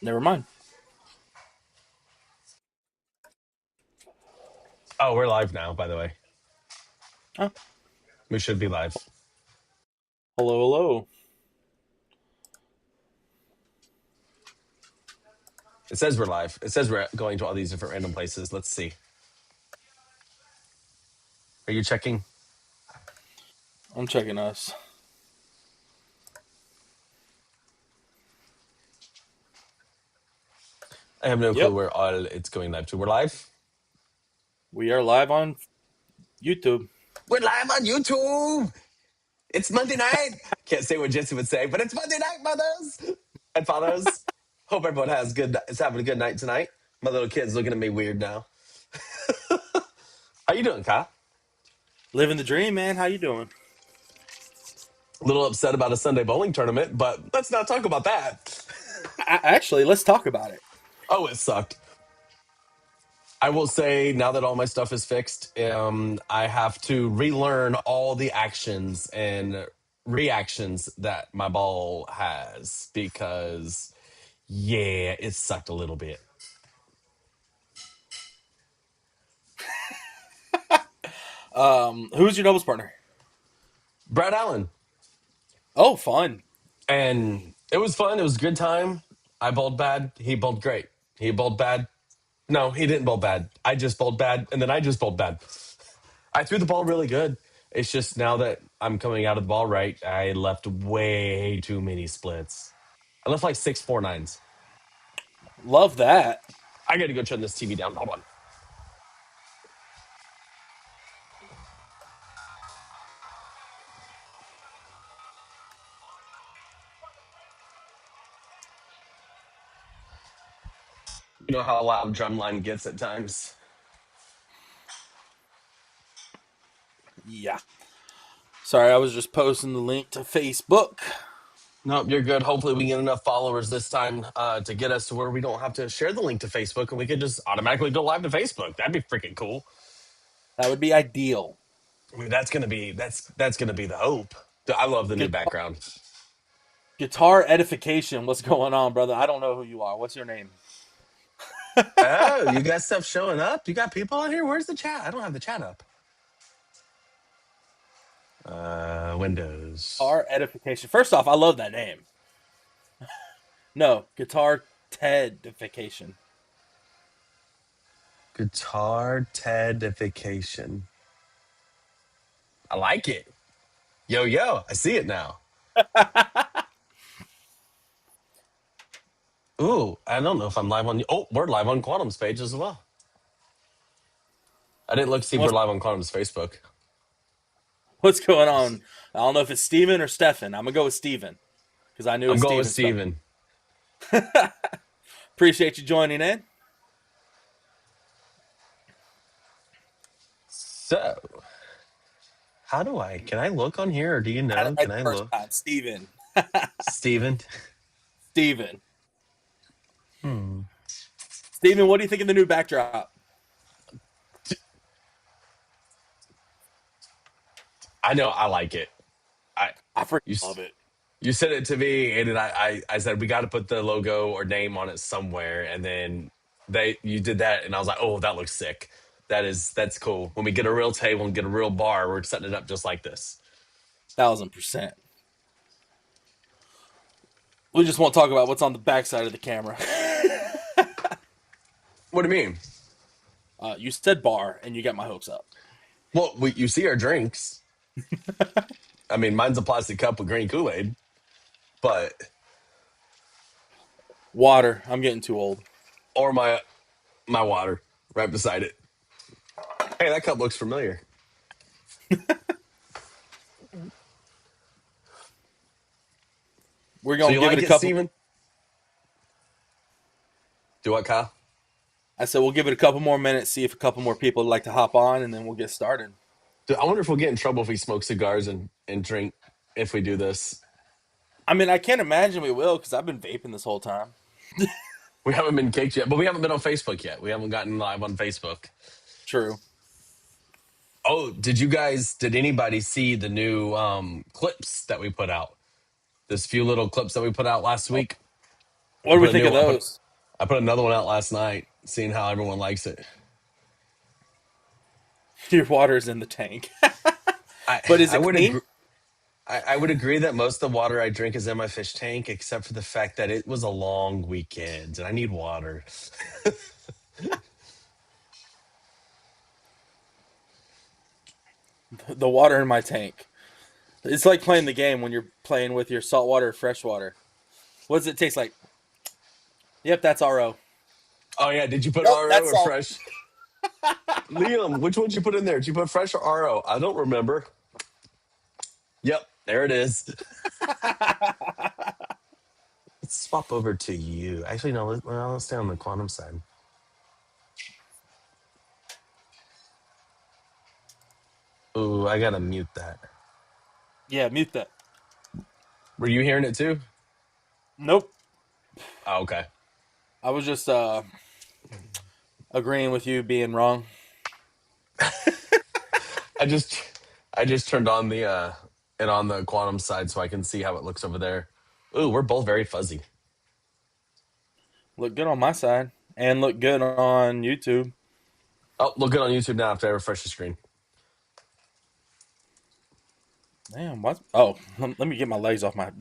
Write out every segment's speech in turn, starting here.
Never mind. Oh, we're live now, by the way. Oh, We should be live. hello, hello. It says we're live. It says we're going to all these different random places. Let's see. Are you checking? I'm checking us. I have no clue Yep, where all it's going live to. We're live? we are live on YouTube. We're live on YouTube. It's Monday night. Can't say what Jesse would say, but it's Monday night, mothers and fathers. Hope everyone is having a good night tonight. My little kid's looking at me weird now. How you doing, Kyle? Living the dream, man. How you doing? A little upset about a Sunday bowling tournament, but let's not talk about that. Actually, let's talk about it. Oh, it sucked. I will say now that all my stuff is fixed, I have to relearn all the actions and reactions that my ball has because, yeah, it sucked a little bit. Who's your doubles partner? Brad Allen, Oh, fun. and it was fun. It was a good time. I bowled bad. He bowled great. He bowled bad. No, he didn't bowl bad. I just bowled bad, and then I just bowled bad. I threw the ball really good. It's just now that I'm coming out of the ball right, I left way too many splits. I left like 6 4 9s. Love that. I got to go turn this TV down. Hold on. You know how loud drumline gets at times. Yeah. Sorry, I was just posting the link to Facebook. Nope, you're good. Hopefully, we get enough followers this time to get us to where we don't have to share the link to Facebook, and we could just automatically go live to Facebook. That'd be freaking cool. That would be ideal. I mean, that's gonna be the hope. I love the new Guitar, background. guitar edification. What's going on, brother? I don't know who you are. What's your name? Oh, you got stuff showing up? You got people on here? Where's the chat? I don't have the chat up. Windows. Guitar edification. First off, I love that name. No, guitar tedification. Guitar Tedification. I like it. Yo, yo, I see it now. Ooh, I don't know if I'm live on. Oh, we're live on Quantum's page as well. I didn't look to see if we're What's live on Quantum's Facebook. what's going on? I don't know if it's Steven or Stefan. I'm gonna go with Steven because I knew I'm it's going with Steven spelling. Steven. Appreciate you joining in. So, how do I? Can I look on here, or do you Had it know? right Can I the first look? time. Steven. Steven. Steven. Steven, what do you think of the new backdrop? I know I like it. I I freaking you love it. you sent it to me, and then I said we got to put the logo or name on it somewhere, and then you did that, and I was like, oh, that looks sick. That's cool. When we get a real table and get a real bar, we're setting it up just like this. 1000%. We just won't talk about what's on the backside of the camera. What do you mean? You said bar, and you got my hopes up. Well, you see our drinks. I mean, mine's a plastic cup with green Kool-Aid, but Water. I'm getting too old. or my water right beside it. Hey, that cup looks familiar. We're So gonna you give it like a it, couple. Steven? Do what, Kyle? I said we'll give it a couple more minutes, see if a couple more people would like to hop on, and then we'll get started. Dude, I wonder if we'll get in trouble if we smoke cigars and drink if we do this. I mean, I can't imagine we will because I've been vaping this whole time. We haven't been caked yet, but we haven't been on Facebook yet. We haven't gotten live on Facebook. True. Oh, did anybody see the new clips that we put out? This few little clips that we put out last Oh, week? What I do we put a think new of one. those? I put another one out last night, seeing how everyone likes it. Your water's in the tank. I But is I it would clean? agree. I would agree that most of the water I drink is in my fish tank, except for the fact that it was a long weekend and I need water. The water in my tank. It's like playing the game when you're playing with your saltwater or freshwater. What does it taste like? Yep, that's RO. Oh yeah, did you put Nope, RO that's or salt. fresh? Liam, which one did you put in there? Did you put fresh or RO? I don't remember. Yep, there it is. Let's swap over to you. Actually, no. Let's stay on the quantum side. Ooh, I gotta mute that. Yeah, mute that. Were you hearing it too? Nope. Oh, okay. I was just agreeing with you being wrong. I just I just turned on the it on the quantum side so I can see how it looks over there. Ooh, we're both very fuzzy. Look good on my side and look good on YouTube. Oh, look good on YouTube now after I refresh the screen. Damn, what? Oh, let me get my legs off my.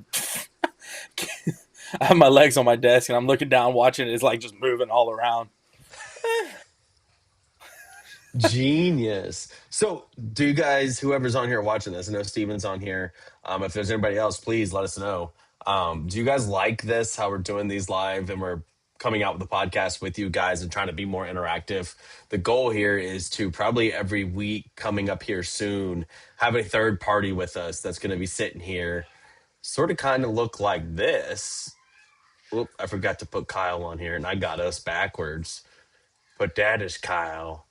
I have my legs on my desk and I'm looking down, watching it. It's like just moving all around. Genius. So, do you guys, whoever's on here watching this, I know Steven's on here. If there's anybody else, please let us know. Do you guys like this? How we're doing these live and we're coming out with the podcast with you guys and trying to be more interactive. The goal here is to probably every week coming up here soon have a third party with us that's going to be sitting here, sort of kind of look like this. Whoop, I forgot to put Kyle on here and I got us backwards. Put that as Kyle.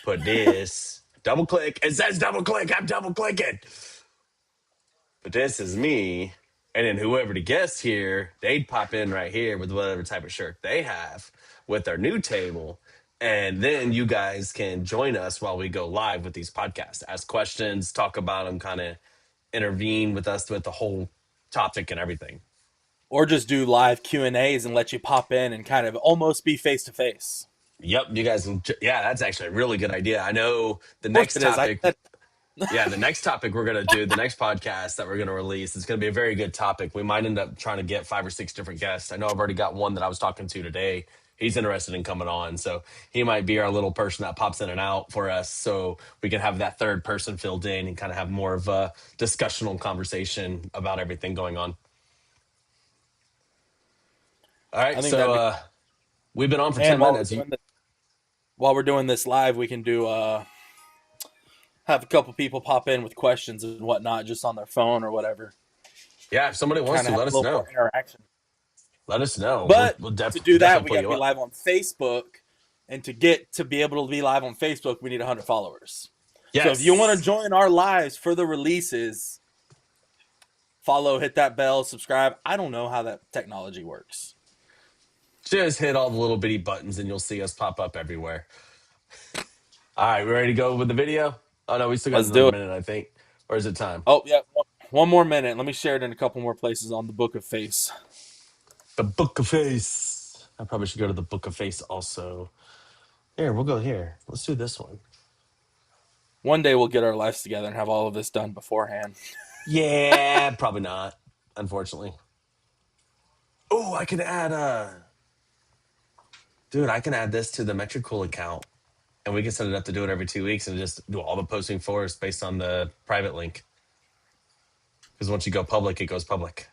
Put this, double click. It says double click. I'm double clicking. But this is me. And then whoever the guest here, they'd pop in right here with whatever type of shirt they have with their new table. And then you guys can join us while we go live with these podcasts, ask questions, talk about them, kind of intervene with us with the whole topic and everything. Or just do live Q&As and let you pop in and kind of almost be face to face. Yep, you guys can. Yeah, that's actually a really good idea. I know the Of course next it is. I topic. said, Yeah, the next topic we're gonna do, the next podcast that we're gonna release, is gonna be a very good topic. We might end up trying to get 5 or 6 different guests. I know I've already got one that I was talking to today. He's interested in coming on, so he might be our little person that pops in and out for us, so we can have that third person filled in and kind of have more of a discussional conversation about everything going on. All I right, think so that'd be. we've been on for And 10 minutes. while we're doing this live, we can do have a couple people pop in with questions and whatnot, just on their phone or whatever. Yeah, if somebody wants Kind to, of have let a us little more know. interaction. Let us know. We'll, But we'll to do that, definitely we pull got to you be up. live on Facebook, and to be able to be live on Facebook, we need 100 followers. So if you want to Yes. join our lives for the releases, follow, hit that bell, subscribe. I don't know how that technology works. Just hit all the little bitty buttons and you'll see us pop up everywhere. All right, we ready to go with the video? Oh no, we still got Let's another do it. minute, I think. Or is it time? Oh yeah, one more minute. Let me share it in a couple more places on the Book of Face. The Book of Face. I probably should go to the Book of Face also. Here, we'll go here. Let's do this one. One day we'll get our lives together and have all of this done beforehand. Yeah, probably not, unfortunately. Oh, I can add dude, I can add this to the Metricool account and we can set it up to do it every 2 weeks and just do all the posting for us based on the private link. Because once you go public, it goes public.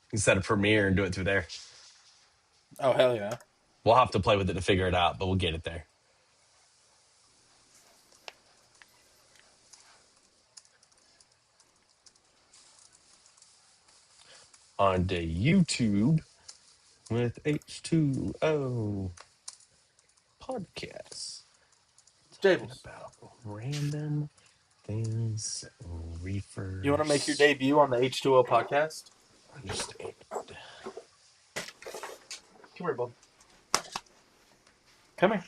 You can set a premiere and do it through there. Oh hell yeah! We'll have to play with it to figure it out, but we'll get it there. On the YouTube with H2O podcasts. Talking Jables, about random things, you want to make your reefers. debut on the H2O podcast? Understand. Come here, bub. Come here.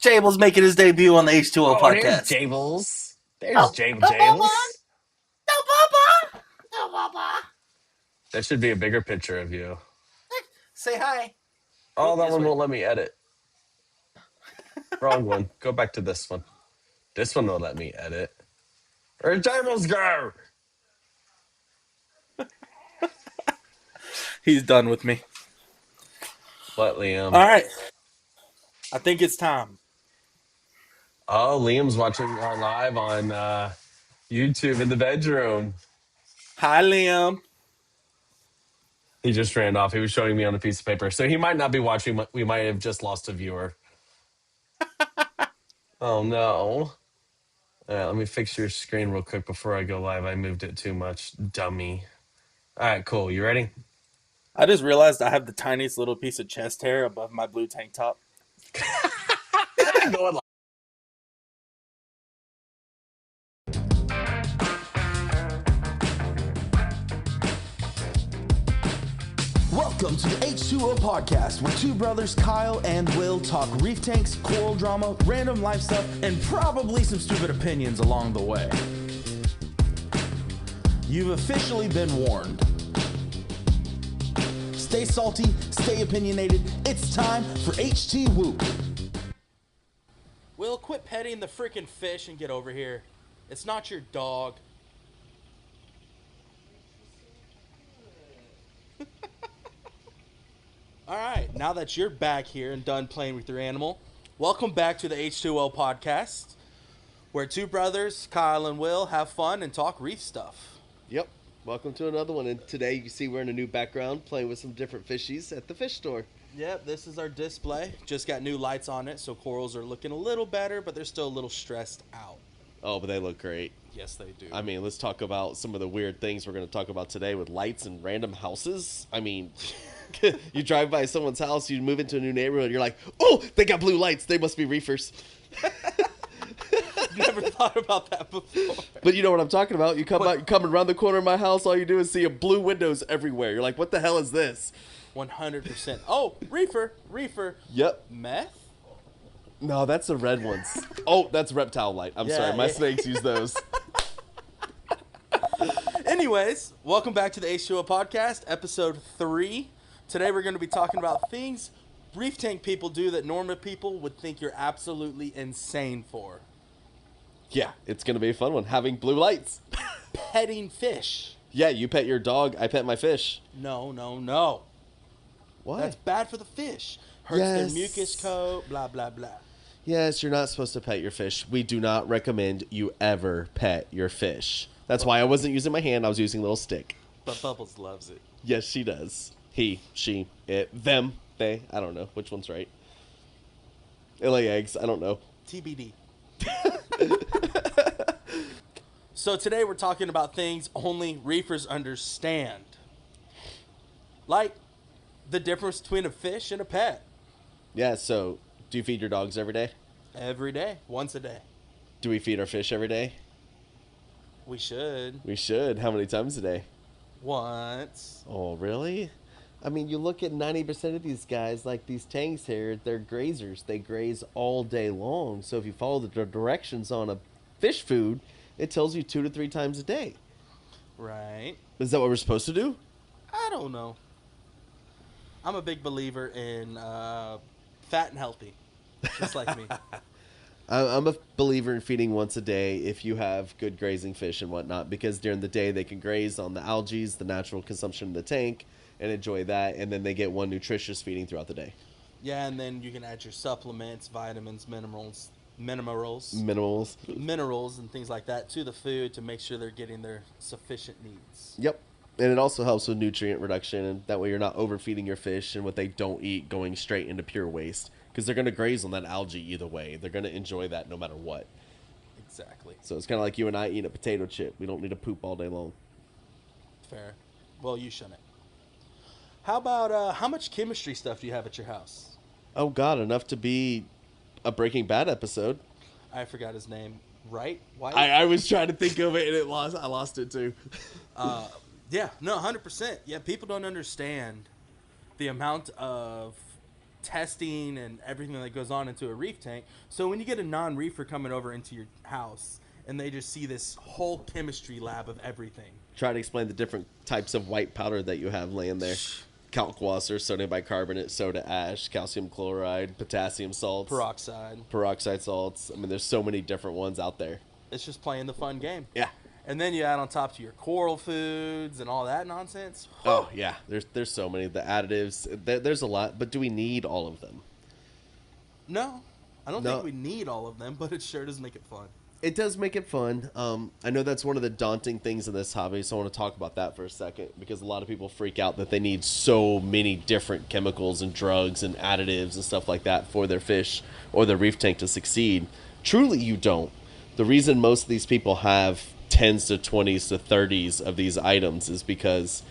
Jable's making his debut on the H2O Oh, there's podcast. Jables. There's Oh, Jable no, Bubba. Jables. No, Bubba. No, Bubba. That should be a bigger picture of you. Say hi. Oh, Oh, that this one way. won't let me edit. Wrong one. Go back to this one. This one will let me edit. Where'd Diamonds go? He's done with me. What, All Liam? right. I think it's time. Oh, Liam's watching our live on YouTube in the bedroom. Hi, Liam. He just ran off. He was showing me on a piece of paper. So he might not be watching. We might have just lost a viewer. Oh, no. Let me fix your screen real quick before I go live. I moved it too much. Dummy. All right, cool. You ready? I just realized I have the tiniest little piece of chest hair above my blue tank top. Going live. Welcome to the H2O podcast, where two brothers, Kyle and Will, talk reef tanks, coral drama, random life stuff, and probably some stupid opinions along the way. You've officially been warned. Stay salty, stay opinionated. It's time for HT Whoop. Will, quit petting the freaking fish and get over here. It's not your dog. All right, now that you're back here and done playing with your animal, welcome back to the H2O podcast, where two brothers, Kyle and Will, have fun and talk reef stuff. Yep. Welcome to another one. And today you can see we're in a new background playing with some different fishies at the fish store. Yep, this is our display. Just got new lights on it, so corals are looking a little better, but they're still a little stressed out. Oh, but they look great. Yes, they do. I mean, let's talk about some of the weird things we're going to talk about today with lights and random houses. I mean, you drive by someone's house, you move into a new neighborhood, you're like, oh, they got blue lights. They must be reefers. Never thought about that before. But you know what I'm talking about. You come out, you come around the corner of my house, all you do is see a blue windows everywhere. You're like, what the hell is this? 100%. Oh, reefer. Yep. Meth? No, that's the red ones. Oh, that's reptile light. I'm Yeah, sorry. My yeah. snakes use those. Anyways, welcome back to the H2O podcast, episode 3. Today we're going to be talking about things reef tank people do that normal people would think you're absolutely insane for. Yeah, it's going to be a fun one. Having blue lights. Petting fish. Yeah, you pet your dog, I pet my fish. No. Why? That's bad for the fish. Hurts Yes. their mucus coat, blah, blah, blah. Yes, you're not supposed to pet your fish. We do not recommend you ever pet your fish. That's why I wasn't using my hand, I was using a little stick. But Bubbles loves it. Yes, she does. He, she, it, them, they. I don't know which one's right. They lay eggs. I don't know. TBD. So today we're talking about things only reefers understand. Like the difference between a fish and a pet. Yeah, so do you feed your dogs every day? Every day, once a day. Do we feed our fish every day? We should. We should. How many times a day? Once. Oh, really? I mean, you look at 90% of these guys, like these tanks here, they're grazers. They graze all day long. So if you follow the directions on a fish food, it tells you 2 to 3 times a day. Right. Is that what we're supposed to do? I don't know. I'm a big believer in fat and healthy. Just like me. I'm a believer in feeding once a day if you have good grazing fish and whatnot, because during the day they can graze on the algae, the natural consumption in the tank, and enjoy that, and then they get one nutritious feeding throughout the day. Yeah, and then you can add your supplements, vitamins, minerals, Minerals. and things like that to the food to make sure they're getting their sufficient needs. Yep. And it also helps with nutrient reduction, and that way you're not overfeeding your fish and what they don't eat going straight into pure waste. Because they're going to graze on that algae either way. They're going to enjoy that no matter what. Exactly. So it's kind of like you and I eating a potato chip. We don't need to poop all day long. Fair. Well, you shouldn't. How about how much chemistry stuff do you have at your house? Oh, God, enough to be a Breaking Bad episode. I forgot his name. Right? White? I was trying to think of it, and I lost it, too. Yeah, no, 100%. Yeah, people don't understand the amount of testing and everything that goes on into a reef tank. So when you get a non-reefer coming over into your house, and they just see this whole chemistry lab of everything. Try to explain the different types of white powder that you have laying there. Kalkwasser, sodium bicarbonate, soda ash, calcium chloride, potassium salts, peroxide salts. I mean, there's so many different ones out there. It's just playing the fun game. Yeah. And then you add on top to your coral foods and all that nonsense. Oh, yeah. There's so many. The additives, there's a lot, but do we need all of them? No. I don't think we need all of them, but it sure does make it fun. It does make it fun. I know that's one of the daunting things in this hobby, so I want to talk about that for a second, because a lot of people freak out that they need so many different chemicals and drugs and additives and stuff like that for their fish or their reef tank to succeed. Truly, you don't. The reason most of these people have 10s to 20s to 30s of these items is because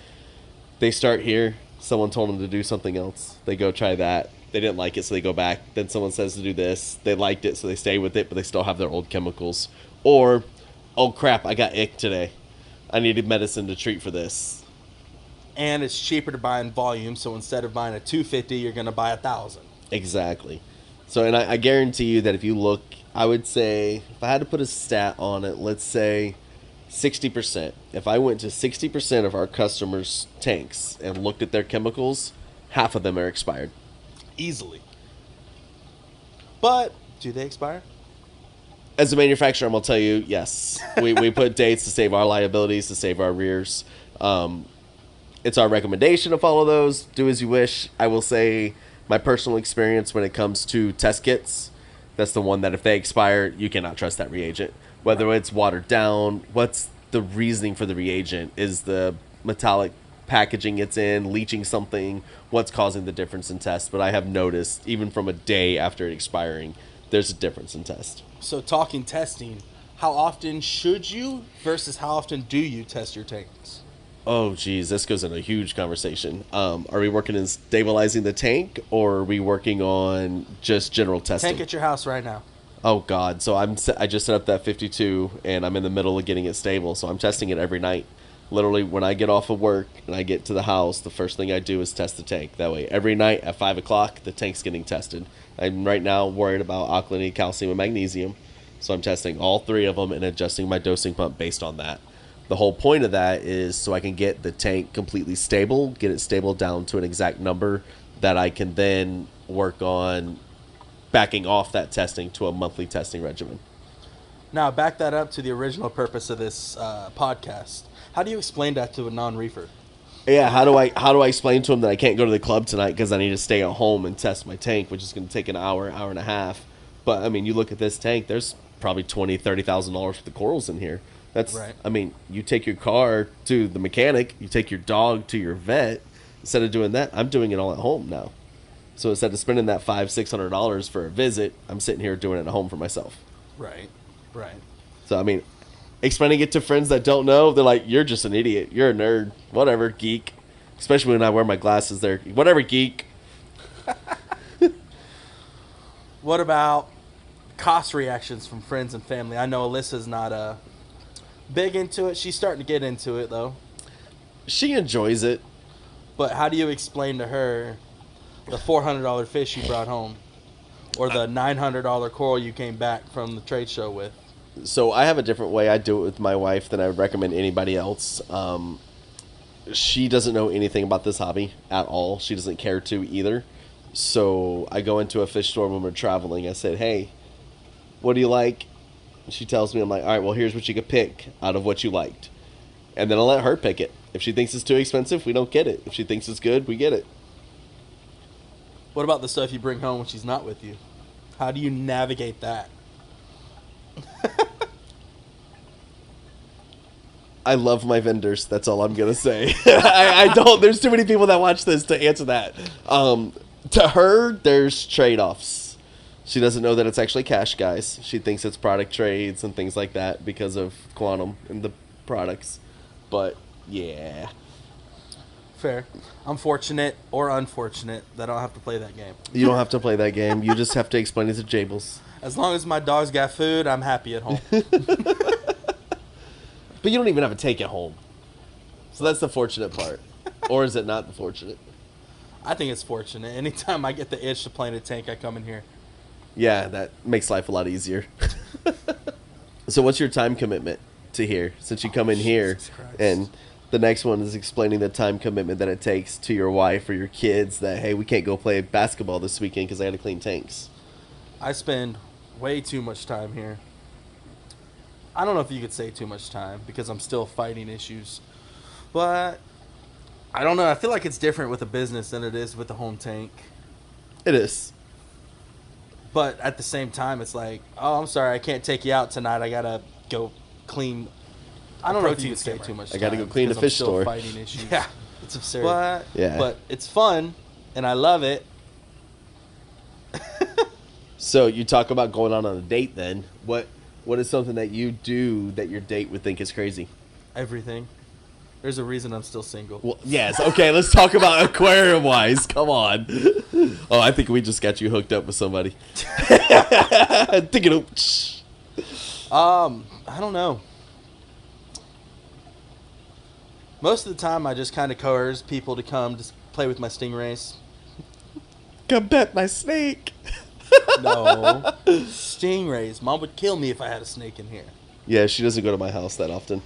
they start here, someone told them to do something else, they go try that. They didn't like it, so they go back. Then someone says to do this. They liked it, so they stay with it, but they still have their old chemicals. Or, oh crap, I got ick today. I needed medicine to treat for this. And it's cheaper to buy in volume, so instead of buying a 250, you're going to buy 1,000. Exactly. So, and I guarantee you that if you look, I would say, if I had to put a stat on it, let's say 60%. If I went to 60% of our customers' tanks and looked at their chemicals, half of them are expired. Easily. But do they expire? As a manufacturer, I'm going to tell you, yes. We put dates to save our liabilities, to save our rears. It's our recommendation to follow those. Do as you wish. I will say my personal experience when it comes to test kits, that's the one that if they expire, you cannot trust that reagent. Whether it's watered down, what's the reasoning for the reagent? Is the metallic packaging it's in leaching something? What's causing the difference in test? But I have noticed, even from a day after it expiring, there's a difference in test. So talking testing, how often should you versus how often do you test your tanks? Oh, geez, this goes in a huge conversation. Are we working in stabilizing the tank, or are we working on just general testing? Tank at your house right now. Oh, God. So I just set up that 52, and I'm in the middle of getting it stable, so I'm testing it every night. Literally, when I get off of work and I get to the house, the first thing I do is test the tank. That way, every night at 5 o'clock, the tank's getting tested. I'm right now worried about alkalinity, calcium, and magnesium. So I'm testing all three of them and adjusting my dosing pump based on that. The whole point of that is so I can get the tank completely stable, get it stable down to an exact number that I can then work on backing off that testing to a monthly testing regimen. Now, back that up to the original purpose of this podcast. How do you explain that to a non-reefer? Yeah, how do I explain to him that I can't go to the club tonight because I need to stay at home and test my tank, which is going to take an hour and a half. But I mean, you look at this tank, there's probably $20,000-$30,000 worth of corals in here. That's right. I mean, you take your car to the mechanic, you take your dog to your vet. Instead of doing that, I'm doing it all at home now. So instead of spending that $500-$600 for a visit, I'm sitting here doing it at home for myself. Right. So I mean, explaining it to friends that don't know, they're like, "You're just an idiot. You're a nerd. Whatever, geek." Especially when I wear my glasses, they're whatever, geek. What about cost reactions from friends and family? I know Alyssa's not big into it. She's starting to get into it, though. She enjoys it. But how do you explain to her the $400 fish you brought home? Or the $900 coral you came back from the trade show with? So I have a different way I do it with my wife than I would recommend anybody else. She doesn't know anything about this hobby at all. She doesn't care to either. So I go into a fish store when we're traveling. I said, "Hey, what do you like?" She tells me, I'm like, "All right, well, here's what you could pick out of what you liked." And then I'll let her pick it. If she thinks it's too expensive, we don't get it. If she thinks it's good, we get it. What about the stuff you bring home when she's not with you? How do you navigate that? I love my vendors. That's all I'm going to say. I don't. There's too many people that watch this to answer that. To her, there's trade-offs. She doesn't know that it's actually cash, guys. She thinks it's product trades and things like that because of quantum and the products. But, yeah. Fair. I'm fortunate or unfortunate that I don't have to play that game. You don't have to play that game. You just have to explain it to Jables. As long as my dog's got food, I'm happy at home. But you don't even have to take it home. So that's the fortunate part. Or is it not the fortunate? I think it's fortunate. Anytime I get the itch to play in a tank, I come in here. Yeah, that makes life a lot easier. So what's your time commitment to here? Since you come in here, Jesus Christ. and the next one is explaining the time commitment that it takes to your wife or your kids that, hey, we can't go play basketball this weekend because I got to clean tanks. I spend way too much time here. I don't know if you could say too much time because I'm still fighting issues. But I don't know. I feel like it's different with a business than it is with a home tank. It is. But at the same time, it's like, oh, I'm sorry, I can't take you out tonight. I gotta go clean. I don't know if you could say too much. I gotta go clean the because fish I'm still store. Fighting issues. Yeah, it's absurd. But it's fun, and I love it. So you talk about going on a date then. What is something that you do that your date would think is crazy? Everything. There's a reason I'm still single. Well, yes. Okay, let's talk about aquarium wise. Come on. Oh, I think we just got you hooked up with somebody. I don't know. Most of the time, I just kind of coerce people to come to play with my stingrays. Come pet my snake. No. Stingrays. Mom would kill me if I had a snake in here. Yeah, she doesn't go to my house that often.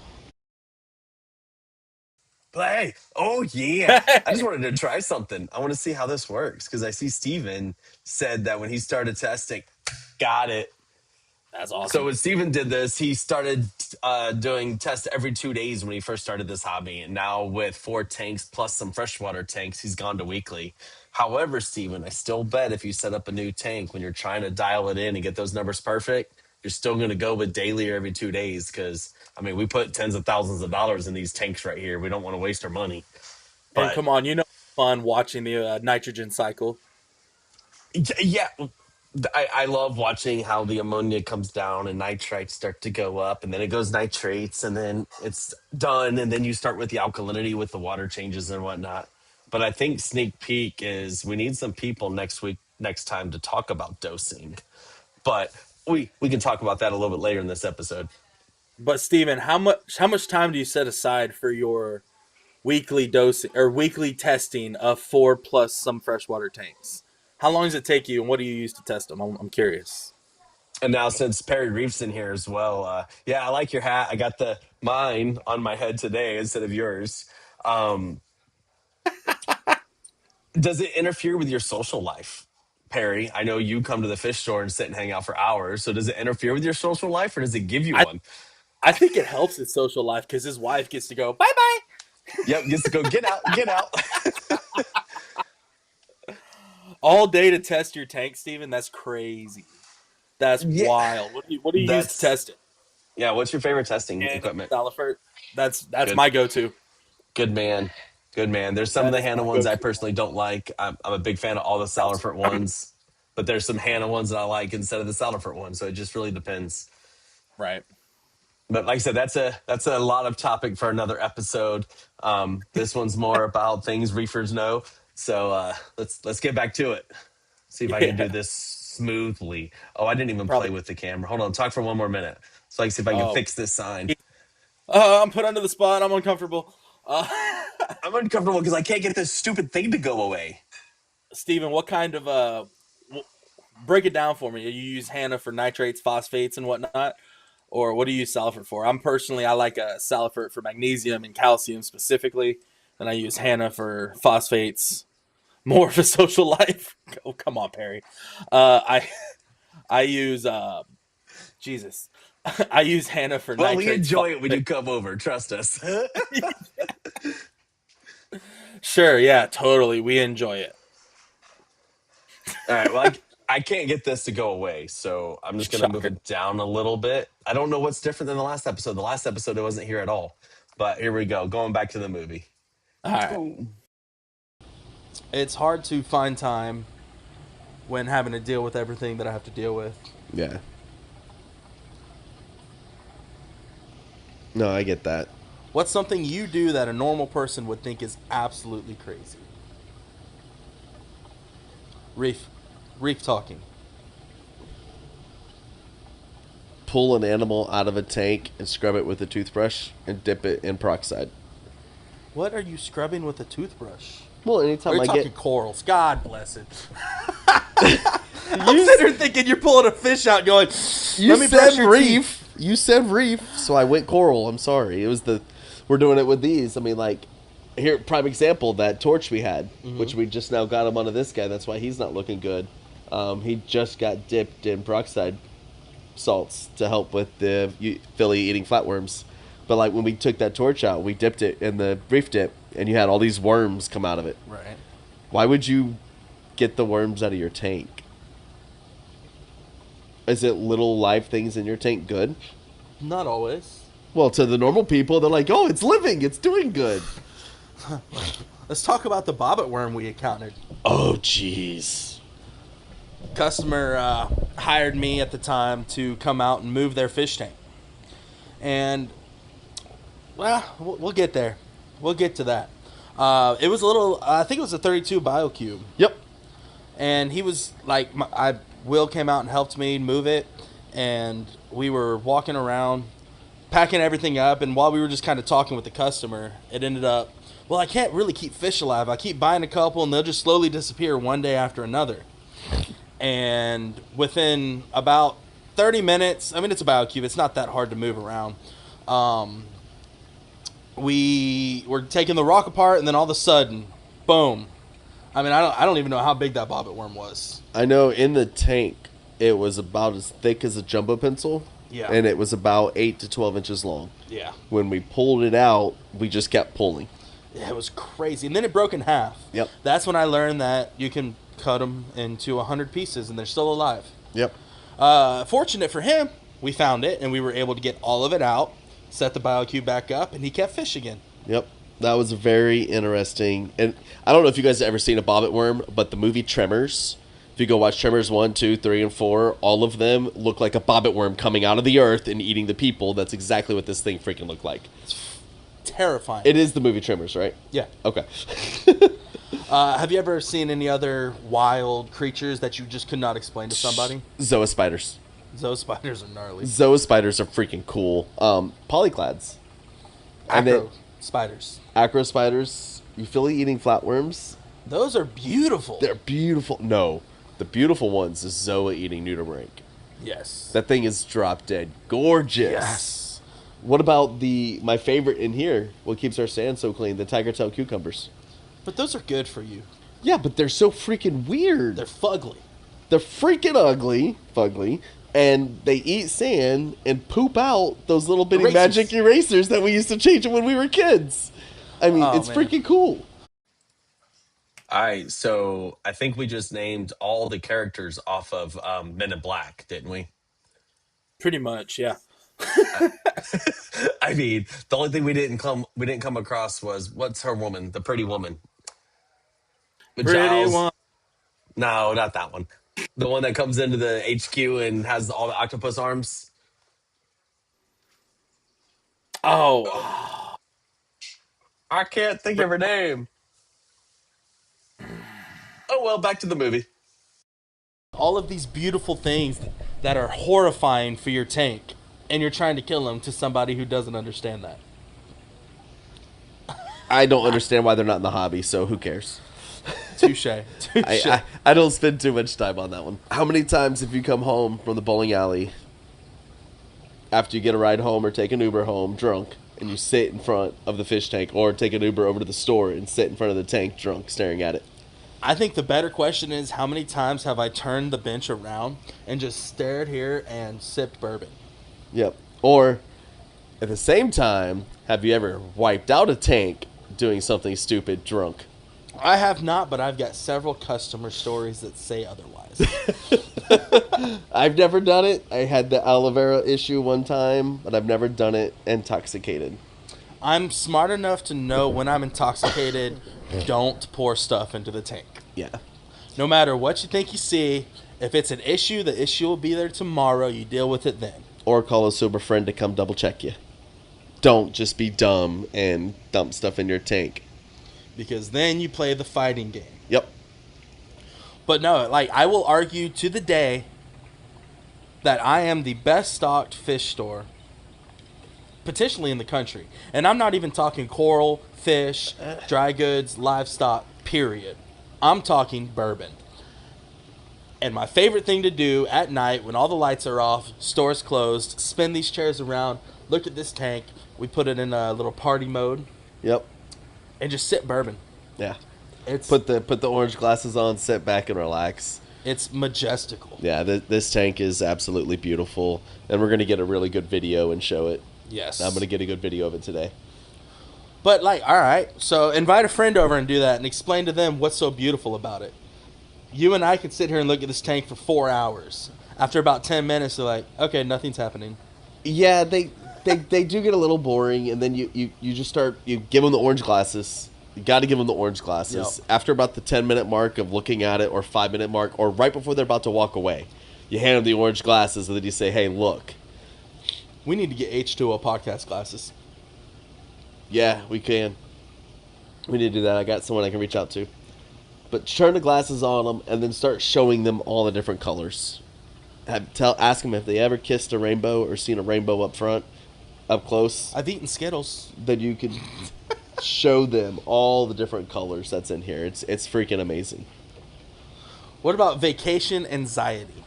But hey, oh yeah. I just wanted to try something. I want to see how this works because I see Steven said that when he started testing, got it. That's awesome. So when Steven did this, he started doing tests every 2 days when he first started this hobby. And now with 4 tanks plus some freshwater tanks, he's gone to weekly. However, Steven, I still bet if you set up a new tank when you're trying to dial it in and get those numbers perfect, you're still going to go with daily or every 2 days because, I mean, we put tens of thousands of dollars in these tanks right here. We don't want to waste our money. And But come on, you know, it's fun watching the nitrogen cycle. yeah, I love watching how the ammonia comes down and nitrites start to go up, and then it goes nitrates, and then it's done, and then you start with the alkalinity with the water changes and whatnot. But I think sneak peek is we need some people next time to talk about dosing. But we can talk about that a little bit later in this episode. But Steven, how much time do you set aside for your weekly dosing or weekly testing of 4 plus some freshwater tanks? How long does it take you, and what do you use to test them? I'm curious. And now since Perry Reef's in here as well, yeah, I like your hat. I got the mine on my head today instead of yours. Um, Does it interfere with your social life, Perry? I know you come to the fish store and sit and hang out for hours. So does it interfere with your social life or does it give you I one? I think it helps his social life because his wife gets to go bye bye Yep, gets to go get out, get out. all day to test your tank, Steven. That's crazy. That's Yeah, wild. What do you use to that's test it? yeah. What's your favorite testing And equipment? Salifert. That's Good, my go-to. good man, good man. There's some of That the is Hannah my ones I go-to. personally don't like. I'm a big fan of all the Salifert ones, but there's some Hannah ones that I like instead of the Salifert ones. So it just really depends. Right. But like I said, that's a lot of topic for another episode. This one's more about things reefers know. So let's get back to it. See if I can do Yeah. this smoothly. Oh, I didn't even play Probably. with the camera. Hold on, talk for one more minute. So I can see if I can Oh, fix this sign. I'm put under the spot. I'm uncomfortable. Uh, I'm uncomfortable because I can't get this stupid thing to go away. Steven, what kind of break it down for me? You use Hannah for nitrates, phosphates, and whatnot, or what do you use Salifert for? I like a Salifert for magnesium and calcium specifically, and I use Hannah for phosphates. More of a social life. Oh, come on, Perry. I use Jesus. I use Hannah for Well, we nitrates. enjoy it when you come over. Trust us. All Sure, yeah, totally. We enjoy it. right. Well, I can't get this to go away, so I'm just gonna move Shocker. it down a little bit. I don't know what's different than the last episode. The last episode it wasn't here at all. But here we go. Going back to the movie. All right. It's hard to find time when having to deal with everything that I have to deal with. Yeah. No, I get that. What's something you do that a normal person would think is absolutely crazy? Reef talking. Pull an animal out of a tank and scrub it with a toothbrush and dip it in peroxide. What are you scrubbing with a toothbrush? Well, Are anytime you I talking get corals? God bless it. I'm sitting here thinking you're pulling a fish out going, you let me brush said your reef. teeth. You said reef, so I went coral. I'm sorry. It was we're doing it with these. I mean, like, here, prime example, that torch we had, which we just now got him onto this guy. That's why he's not looking good. He just got dipped in peroxide salts to help with the Philly eating flatworms. But, like, when we took that torch out, we dipped it in the reef dip, and you had all these worms come out of it. Right. Why would you get the worms out of your tank? Is it little live things in your tank good? Not always. Well, to the normal people, they're like, oh, it's living, it's doing good. Let's talk about the bobbit worm we encountered. Oh, jeez. Customer hired me at the time to come out and move their fish tank. And, well, we'll get there. We'll get to that. It was a little, I think it was a 32 BioCube. Yep. And he was like, Will came out and helped me move it. And we were walking around, packing everything up. And while we were just kind of talking with the customer, it ended up, well, I can't really keep fish alive. I keep buying a couple and they'll just slowly disappear one day after another. And within about 30 minutes, I mean, it's a BioCube. It's not that hard to move around. We were taking the rock apart, and then all of a sudden, boom. I mean, I don't even know how big that bobbit worm was. I know in the tank, it was about as thick as a jumbo pencil. Yeah. And it was about 8 to 12 inches long. Yeah. When we pulled it out, we just kept pulling. Yeah, it was crazy. And then it broke in half. Yep. That's when I learned that you can cut them into 100 pieces, and they're still alive. Yep. Fortunate for him, we found it, and we were able to get all of it out, set the BioCube back up, and he kept fish again. Yep. That was very interesting. And I don't know if you guys have ever seen a bobbit worm, but the movie Tremors, if you go watch Tremors 1, 2, 3, and 4, all of them look like a bobbit worm coming out of the earth and eating the people. That's exactly what this thing freaking looked like. Terrifying. It is the movie Tremors, right? Yeah. Okay. Have you ever seen any other wild creatures that you just could not explain to somebody? Zoa spiders. Those spiders are gnarly. Zoa spiders are freaking cool. Polyclads. And then Acro spiders. acro spiders. You Philly eating flatworms. Those are beautiful. They're beautiful. No. The beautiful ones is Zoa eating nudibranch. Yes. That thing is drop dead gorgeous. Yes. What about my favorite in here? What keeps our sand so clean? The tiger tail cucumbers. But those are good for you. Yeah, but they're so freaking weird. They're fugly. They're freaking fugly, and they eat sand and poop out those little bitty Erasers. magic erasers that we used to change when we were kids. I mean, Oh, it's man. freaking cool. All right, so I think we just named all the characters off of Men in Black, didn't we? Pretty much, yeah. I mean, the only thing we didn't come across was what's her woman, the pretty woman. With Pretty Giles. one. No, not that one. The one that comes into the HQ and has all the octopus arms. Oh, I can't think of her name. Oh well, back to the movie. All of these beautiful things that are horrifying for your tank, and you're trying to kill them to somebody who doesn't understand that. I don't understand why they're not in the hobby, so who cares? Touche. Touche. I don't spend too much time on that one. How many times have you come home from the bowling alley after you get a ride home or take an Uber home drunk, and you sit in front of the fish tank, or take an Uber over to the store and sit in front of the tank drunk staring at it? I think the better question is, how many times have I turned the bench around and just stared here and sipped bourbon? Yep. Or, at the same time, have you ever wiped out a tank doing something stupid drunk? I have not, but I've got several customer stories that say otherwise. I've never done it. I had the aloe vera issue one time, but I've never done it intoxicated. I'm smart enough to know when I'm intoxicated, don't pour stuff into the tank. Yeah. No matter what you think you see, if it's an issue, the issue will be there tomorrow. You deal with it then. Or call a sober friend to come double check you. Don't just be dumb and dump stuff in your tank. Because then you play the fighting game. Yep. But no, like, I will argue to the day that I am the best stocked fish store potentially in the country. And I'm not even talking coral, fish, dry goods, livestock, period. I'm talking bourbon. And my favorite thing to do at night when all the lights are off, stores closed, spin these chairs around, look at this tank. We put it in a little party mode Yep. and just sip bourbon. Yeah. It's Put the orange glasses on, sit back and relax. it's majestical. Yeah, this tank is absolutely beautiful, and we're gonna get a really good video and show it. Yes. I'm gonna get a good video of it today. But like, all right, so invite a friend over and do that and explain to them what's so beautiful about it. You and I could sit here and look at this tank for 4 hours. After about 10 minutes, they're like, okay, nothing's happening. Yeah, they do get a little boring, and then you just start, you give them the orange glasses. You got to give them the orange glasses. Yep. After about the 10-minute mark of looking at it, or 5-minute mark, or right before they're about to walk away, you hand them the orange glasses, and then you say, hey, look. We need to get H2O podcast glasses. Yeah, we can. We need to do that. I got someone I can reach out to. But turn the glasses on them and then start showing them all the different colors. Ask them if they ever kissed a rainbow or seen a rainbow up front, up close. I've eaten Skittles. Then you can show them all the different colors that's in here. It's freaking amazing. What about vacation anxiety?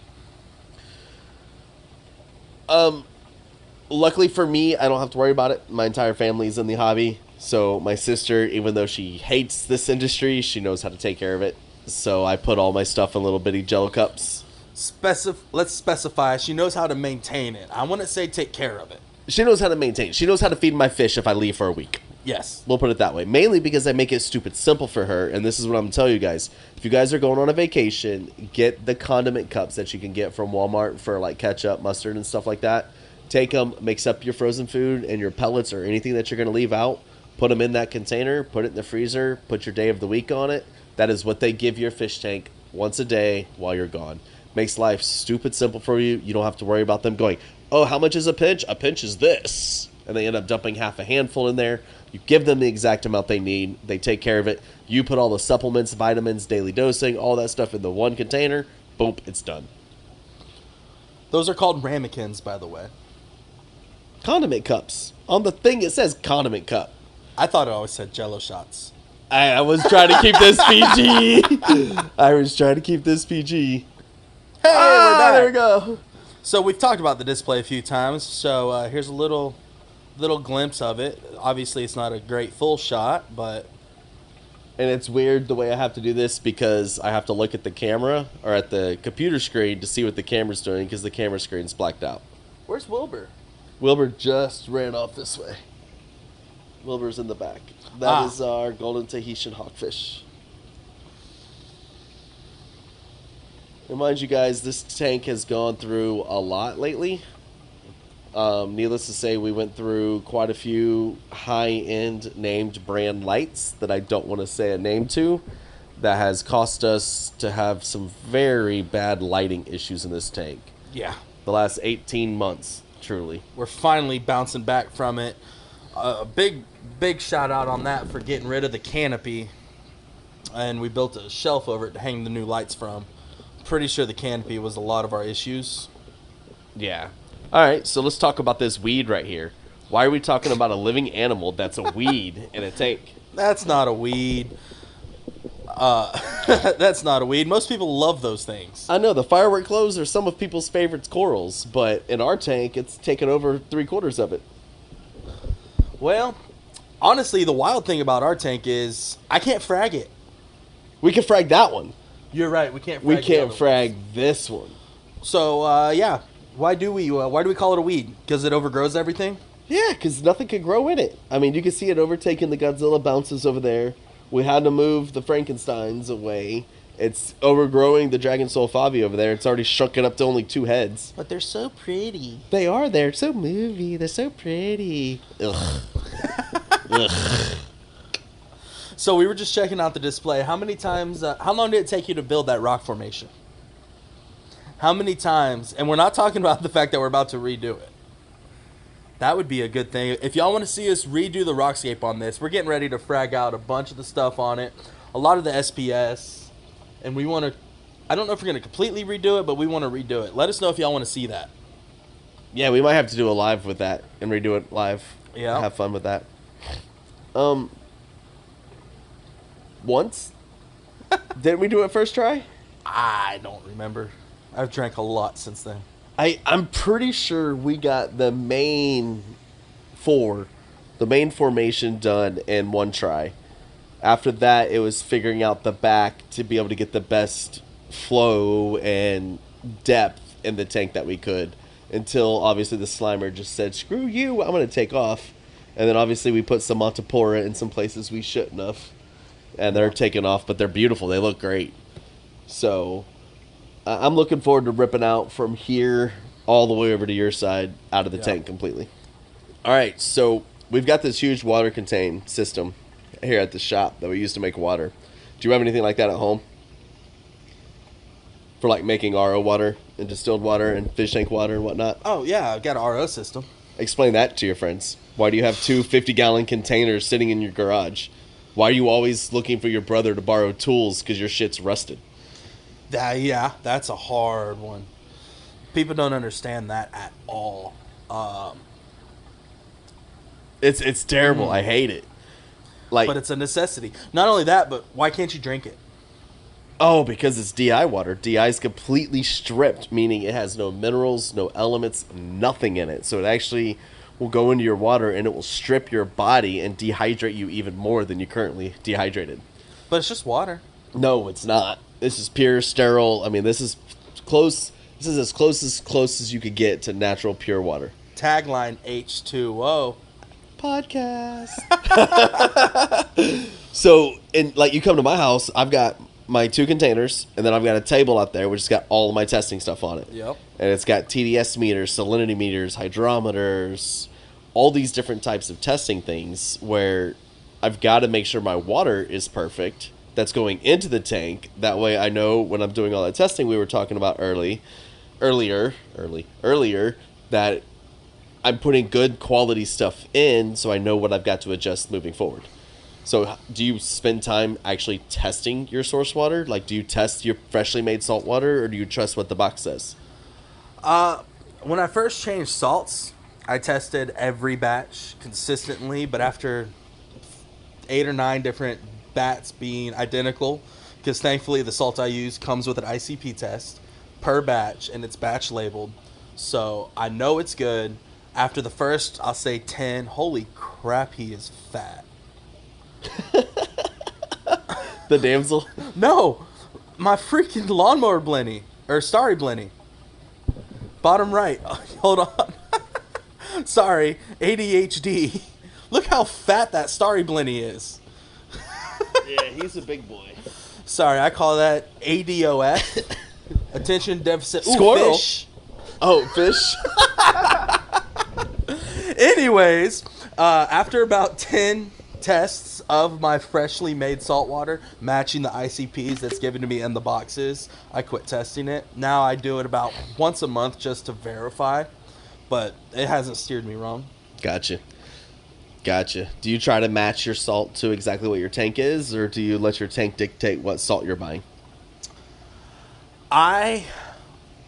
Luckily for me, I don't have to worry about it. My entire family's in the hobby. So my sister, even though she hates this industry, she knows how to take care of it. So I put all my stuff in little bitty Jello cups. Let's specify. She knows how to maintain it. I wouldn't say take care of it. She knows how to maintain. She knows how to feed my fish if I leave for a week. Yes. We'll put it that way. Mainly because I make it stupid simple for her. And this is what I'm going to tell you guys. If you guys are going on a vacation, get the condiment cups that you can get from Walmart for like ketchup, mustard, and stuff like that. Take them, mix up your frozen food and your pellets or anything that you're going to leave out. Put them in that container, put it in the freezer, put your day of the week on it. That is what they give your fish tank once a day while you're gone. Makes life stupid simple for you. You don't have to worry about them going, oh, how much is a pinch? A pinch is this. And they end up dumping half a handful in there. You give them the exact amount they need. They take care of it. You put all the supplements, vitamins, daily dosing, all that stuff in the one container. Boom, it's done. Those are called ramekins, by the way. Condiment cups. On the thing it says condiment cup. I thought it always said Jello shots. I was trying to keep this PG. I was trying to keep this PG. Hey, we're back. There we go. So we've talked about the display a few times. So here's a little glimpse of it. Obviously, it's not a great full shot, but And it's weird the way I have to do this because I have to look at the camera or at the computer screen to see what the camera's doing because the camera screen's blacked out. where's Wilbur? Wilbur just ran off this way. Wilbur's in the back. That is our golden Tahitian hawkfish. Remind you guys, this tank has gone through a lot lately. Needless to say, we went through quite a few high-end named brand lights that I don't want to say a name to. That has cost us to have some very bad lighting issues in this tank. Yeah. The last 18 months, truly. We're finally bouncing back from it. A big shout out on that for getting rid of the canopy. And we built a shelf over it to hang the new lights from. Pretty sure the canopy was a lot of our issues. Yeah. All right, so let's talk about this weed right here. Why are we talking about a living animal that's a weed in a tank? That's not a weed. That's not a weed. Most people love those things. I know the firework clothes are some of people's favorite corals, but in our tank, it's taken over 3/4 of it. Well, honestly, the wild thing about our tank is I can't frag it. We can frag that one. You're right. We can't. Frag We the can't other frag ones. this one. So yeah, why do we call it a weed? Because it overgrows everything. Yeah, because nothing can grow in it. I mean, you can see it overtaking the Godzilla bounces over there. We had to move the Frankensteins away. It's overgrowing the Dragon Soul Fabi over there. It's already shrunken up to only 2 heads. But they're so pretty. They are. They're so movie. They're so pretty. Ugh. Ugh. So we were just checking out the display. How many times? How long did it take you to build that rock formation? How many times? And we're not talking about the fact that we're about to redo it. That would be a good thing. If y'all want to see us redo the rockscape on this, we're getting ready to frag out a bunch of the stuff on it, a lot of the SPS, and we want to. I don't know if we're going to completely redo it, but we want to redo it. Let us know if y'all want to see that. Yeah, we might have to do a live with that and redo it live. Yeah. Have fun with that. Once? Didn't we do it first try? I don't remember. I've drank a lot since then. I'm pretty sure we got the main formation done in one try. After that, it was figuring out the back to be able to get the best flow and depth in the tank that we could. Until obviously the Slimer just said, "Screw you, I'm going to take off." And then obviously we put some Montepora in some places we shouldn't have. And they're taking off, but they're beautiful. They look great. So I'm looking forward to ripping out from here all the way over to your side out of the tank completely. All right, so we've got this huge water contained system here at the shop that we use to make water. Do you have anything like that at home? For like making RO water and distilled water and fish tank water and whatnot? Oh, yeah, I've got an RO system. Explain that to your friends. Why do you have two 50-gallon containers sitting in your garage? Why are you always looking for your brother to borrow tools because your shit's rusted? Yeah, that's a hard one. People don't understand that at all. It's terrible. I hate it. Like, But it's a necessity. Not only that, but why can't you drink it? oh, because it's DI water. DI is completely stripped, meaning it has no minerals, no elements, nothing in it. So it actually will go into your water and it will strip your body and dehydrate you even more than you currently dehydrated. But it's just water. No, it's not. This is pure, sterile. I mean, this is close. This is as close as you could get to natural, pure water. Tagline H2O. Podcast. So, and like you come to my house, I've got my 2 containers, and then I've got a table out there which has got all of my testing stuff on it. Yep. And it's got TDS meters, salinity meters, hydrometers, all these different types of testing things where I've got to make sure my water is perfect that's going into the tank. That way I know when I'm doing all that testing we were talking about earlier, that I'm putting good quality stuff in so I know what I've got to adjust moving forward. So do you spend time actually testing your source water? Like, do you test your freshly made salt water, or do you trust what the box says? When I first changed salts, I tested every batch consistently, but after 8 or 9 different bats being identical, because thankfully the salt I use comes with an ICP test per batch, and it's batch labeled, so I know it's good. After the first, I'll say 10, holy crap, he is fat. The damsel? No, my freaking lawnmower blenny, or starry blenny. Bottom right. Hold on. Sorry, ADHD. Look how fat that starry blenny is. Yeah, he's a big boy. Sorry, I call that ADOF. Attention deficit. Ooh, Squirrel. fish. Oh, fish? Anyways, after about 10 tests of my freshly made salt water matching the ICPs that's given to me in the boxes, I quit testing it. Now I do it about once a month just to verify, but it hasn't steered me wrong. Gotcha. Do you try to match your salt to exactly what your tank is, or do you let your tank dictate what salt you're buying?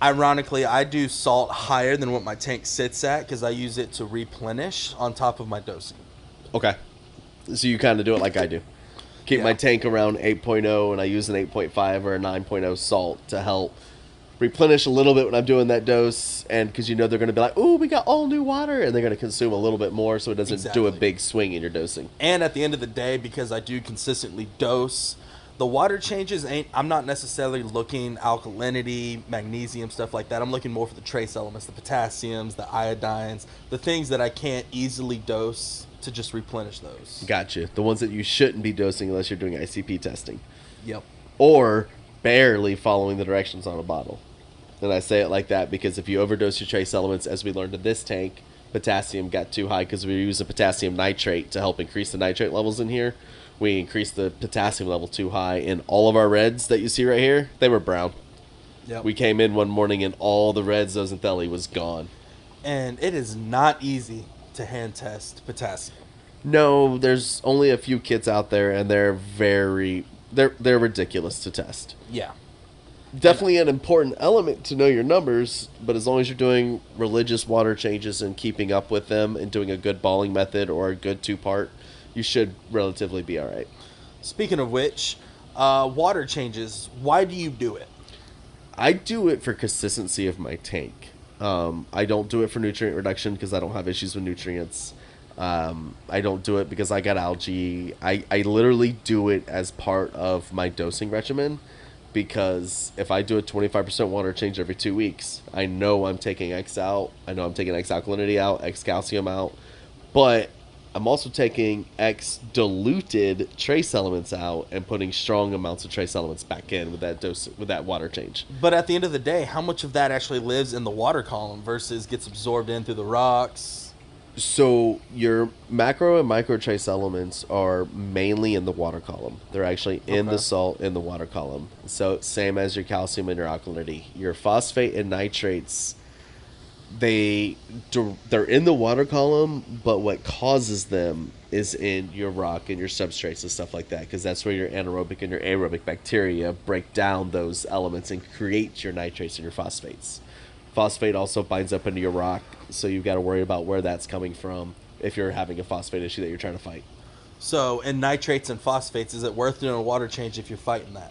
Ironically, I do salt higher than what my tank sits at because I use it to replenish on top of my dosing. Okay. So you kind of do it like I do. Keep my tank around 8.0, and I use an 8.5 or a 9.0 salt to help replenish a little bit when I'm doing that dose, and because you know they're going to be like, "Ooh, we got all new water," and they're going to consume a little bit more, so it doesn't do a big swing in your dosing. And at the end of the day, because I do consistently dose, the water changes I'm not necessarily looking alkalinity, magnesium, stuff like that. I'm looking more for the trace elements, the potassiums, the iodines, the things that I can't easily dose to just replenish those. Gotcha. The ones that you shouldn't be dosing unless you're doing ICP testing. Yep. Or barely following the directions on a bottle. And I say it like that because if you overdose your trace elements, as we learned in this tank, potassium got too high because we used a potassium nitrate to help increase the nitrate levels in here. We increased the potassium level too high, and all of our reds that you see right here, they were brown. Yep. We came in one morning and all the red zooxanthellae was gone. And it is not easy to hand test potassium. No, there's only a few kits out there, and they're ridiculous to test. Yeah. Definitely an important element to know your numbers, but as long as you're doing religious water changes and keeping up with them and doing a good balling method or a good 2-part, you should relatively be all right. Speaking of which, water changes, why do you do it? I do it for consistency of my tank. I don't do it for nutrient reduction because I don't have issues with nutrients. I don't do it because I got algae. I literally do it as part of my dosing regimen because if I do a 25% water change every 2 weeks, I know I'm taking X out. I know I'm taking X alkalinity out, X calcium out. But I'm also taking X diluted trace elements out and putting strong amounts of trace elements back in with that dose with that water change. But at the end of the day, how much of that actually lives in the water column versus gets absorbed in through the rocks? So your macro and micro trace elements are mainly in the water column. They're actually in the salt in the water column. So same as your calcium and your alkalinity. Your phosphate and nitrates, they're in the water column, but what causes them is in your rock and your substrates and stuff like that, because that's where your anaerobic and your aerobic bacteria break down those elements and create your nitrates and your phosphates. Phosphate also binds up into your rock, so you've got to worry about where that's coming from if you're having a phosphate issue that you're trying to fight. So, in nitrates and phosphates, is it worth doing a water change if you're fighting that?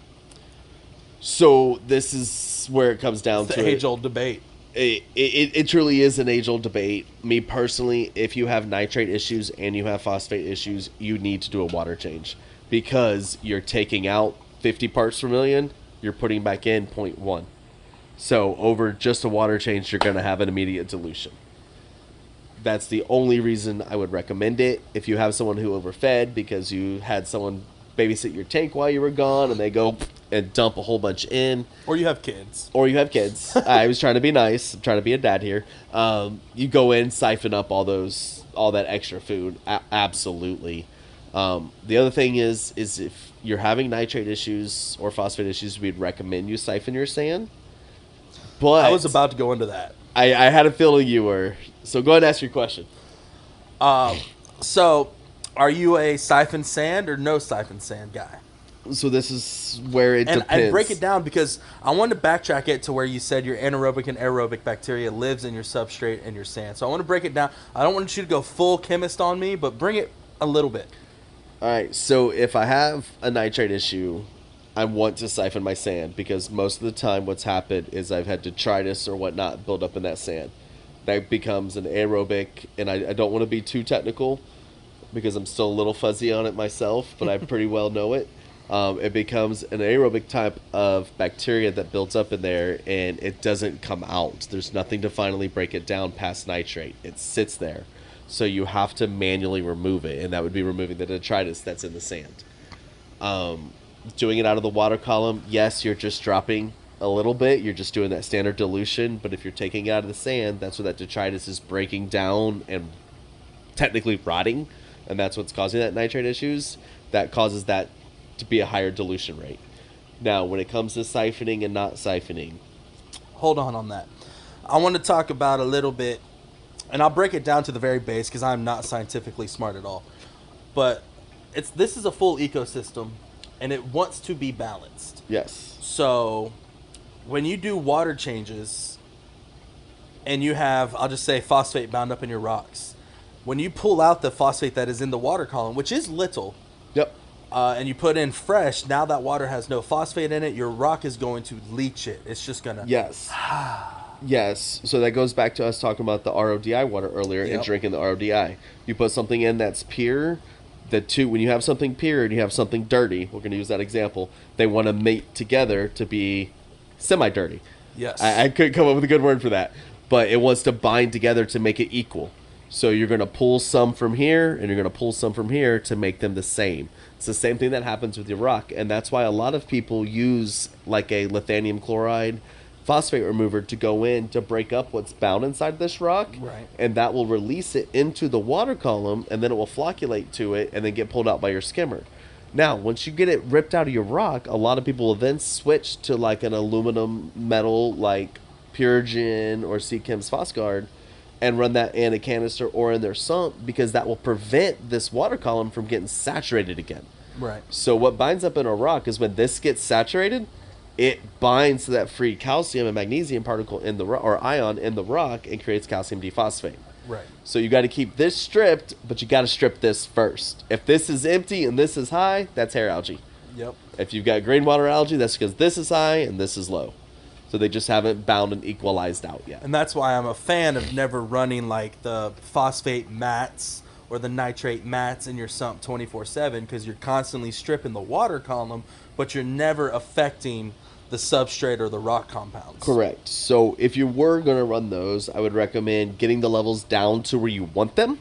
So this is where it comes down It's to the age-old debate. It truly is an age-old debate. Me personally, if you have nitrate issues and you have phosphate issues, you need to do a water change because you're taking out 50 parts per million, you're putting back in 0.1. So over just a water change, you're going to have an immediate dilution. That's the only reason I would recommend it. If you have someone who overfed because you had someone babysit your tank while you were gone and they go and dump a whole bunch in. Or you have kids. I was trying to be nice. I'm trying to be a dad here. You go in, siphon up all that extra food. Absolutely. The other thing is if you're having nitrate issues or phosphate issues, we'd recommend you siphon your sand. But I was about to go into that. I had a feeling you were. So go ahead and ask your question. So, are you a siphon sand or no siphon sand guy? So this is where it depends. And break it down because I wanted to backtrack it to where you said your anaerobic and aerobic bacteria lives in your substrate and your sand. So I want to break it down. I don't want you to go full chemist on me, but bring it a little bit. All right. So if I have a nitrate issue, I want to siphon my sand because most of the time what's happened is I've had detritus or whatnot build up in that sand. That becomes an aerobic, and I don't want to be too technical because I'm still a little fuzzy on it myself, but I pretty well know it. It becomes an aerobic type of bacteria that builds up in there, and it doesn't come out. There's nothing to finally break it down past nitrate. It sits there. So you have to manually remove it, and that would be removing the detritus that's in the sand. Doing it out of the water column, yes, you're just dropping a little bit. You're just doing that standard dilution, but if you're taking it out of the sand, that's where that detritus is breaking down and technically rotting, and that's what's causing that nitrate issues. That causes that to be a higher dilution rate. Now, when it comes to siphoning and not siphoning, Hold on that. I want to talk about a little bit, and I'll break it down to the very base because I'm not scientifically smart at all. But this is a full ecosystem, and it wants to be balanced. yes. So, when you do water changes, and you have, I'll just say, phosphate bound up in your rocks, when you pull out the phosphate that is in the water column, which is little, Yep. and you put in fresh, now that water has no phosphate in it, your rock is going to leach it. It's just going to... Yes. Yes. So that goes back to us talking about the RODI water earlier and Yep. drinking the RODI. You put something in that's pure. When you have something pure and you have something dirty, we're going to use that example, they want to mate together to be semi-dirty. Yes. I couldn't come up with a good word for that. But it wants to bind together to make it equal. So you're going to pull some from here and you're going to pull some from here to make them the same. It's the same thing that happens with your rock. And that's why a lot of people use like a lithium chloride phosphate remover to go in to break up what's bound inside this rock. Right. And that will release it into the water column, and then it will flocculate to it and then get pulled out by your skimmer. Now, once you get it ripped out of your rock, a lot of people will then switch to like an aluminum metal like Purigen or Seachem's Phosguard and run that in a canister or in their sump because that will prevent this water column from getting saturated again. Right. So what binds up in a rock is when this gets saturated, it binds to that free calcium and magnesium particle in the or ion in the rock and creates calcium diphosphate. Right. So you got to keep this stripped, but you got to strip this first. If this is empty and this is high, that's hair algae. Yep. If you've got green water algae, that's because this is high and this is low. So they just haven't bound and equalized out yet. And that's why I'm a fan of never running like the phosphate mats or the nitrate mats in your sump 24/7, because you're constantly stripping the water column, but you're never affecting the substrate or the rock compounds. Correct. So if you were going to run those, I would recommend getting the levels down to where you want them.